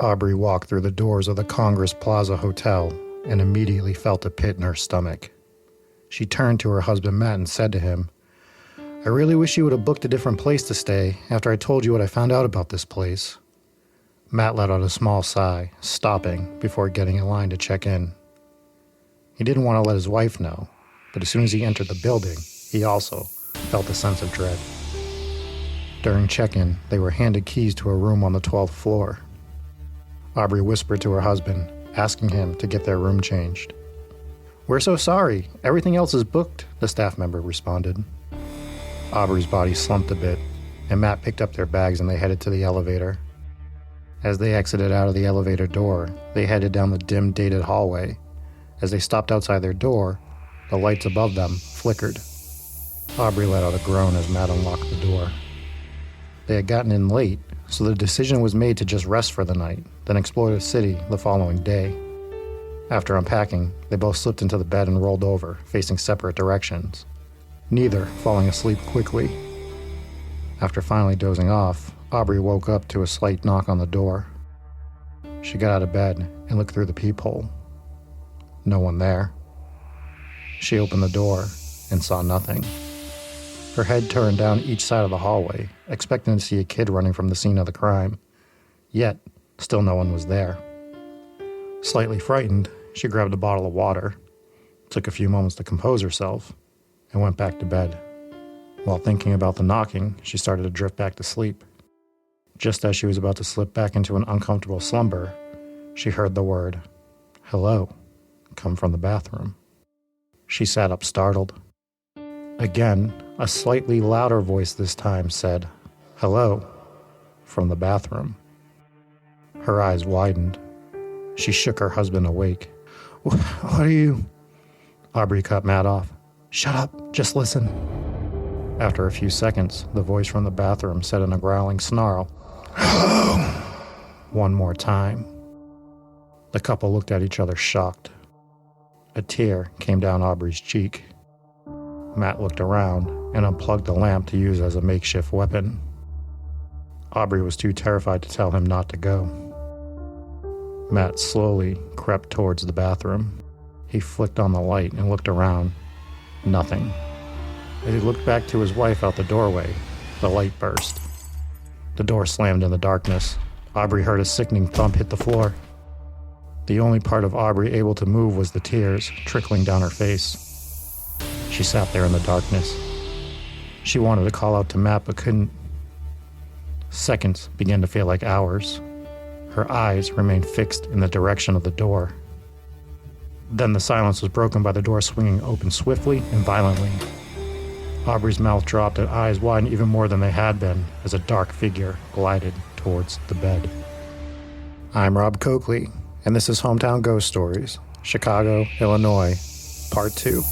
Aubrey walked through the doors of the Congress Plaza Hotel and immediately felt a pit in her stomach. She turned to her husband Matt and said to him, "I really wish you would have booked a different place to stay after I told you what I found out about this place." Matt let out a small sigh, stopping before getting in line to check in. He didn't want to let his wife know, but as soon as he entered the building, he also felt a sense of dread. During check-in, they were handed keys to a room on the 12th floor. Aubrey whispered to her husband, asking him to get their room changed. "We're so sorry. Everything else is booked," the staff member responded. Aubrey's body slumped a bit, and Matt picked up their bags and they headed to the elevator. As they exited out of the elevator door, they headed down the dim, dated hallway. As they stopped outside their door, the lights above them flickered. Aubrey let out a groan as Matt unlocked the door. They had gotten in late, so the decision was made to just rest for the night, then explore the city the following day. After unpacking, they both slipped into the bed and rolled over, facing separate directions, neither falling asleep quickly. After finally dozing off, Aubrey woke up to a slight knock on the door. She got out of bed and looked through the peephole. No one there. She opened the door and saw nothing. Her head turned down each side of the hallway, expecting to see a kid running from the scene of the crime. Yet, still no one was there. Slightly frightened, she grabbed a bottle of water, took a few moments to compose herself, and went back to bed. While thinking about the knocking, she started to drift back to sleep. Just as she was about to slip back into an uncomfortable slumber, she heard the word, "Hello," come from the bathroom. She sat up startled. Again, a slightly louder voice this time said, "Hello," from the bathroom. Her eyes widened. She shook her husband awake. What are you?" Aubrey cut Matt off. "Shut up, just listen." After a few seconds, the voice from the bathroom said in a growling snarl, "Hello," one more time. The couple looked at each other shocked. A tear came down Aubrey's cheek. Matt looked around and unplugged the lamp to use as a makeshift weapon. Aubrey was too terrified to tell him not to go. Matt slowly crept towards the bathroom. He flicked on the light and looked around. Nothing. As he looked back to his wife out the doorway, the light burst. The door slammed in the darkness. Aubrey heard a sickening thump hit the floor. The only part of Aubrey able to move was the tears trickling down her face. She sat there in the darkness. She wanted to call out to Matt but couldn't. Seconds began to feel like hours. Her eyes remained fixed in the direction of the door. Then the silence was broken by the door swinging open swiftly and violently. Aubrey's mouth dropped and eyes widened even more than they had been as a dark figure glided towards the bed. I'm Rob Coakley, and this is Hometown Ghost Stories, Chicago, Illinois, Part 2.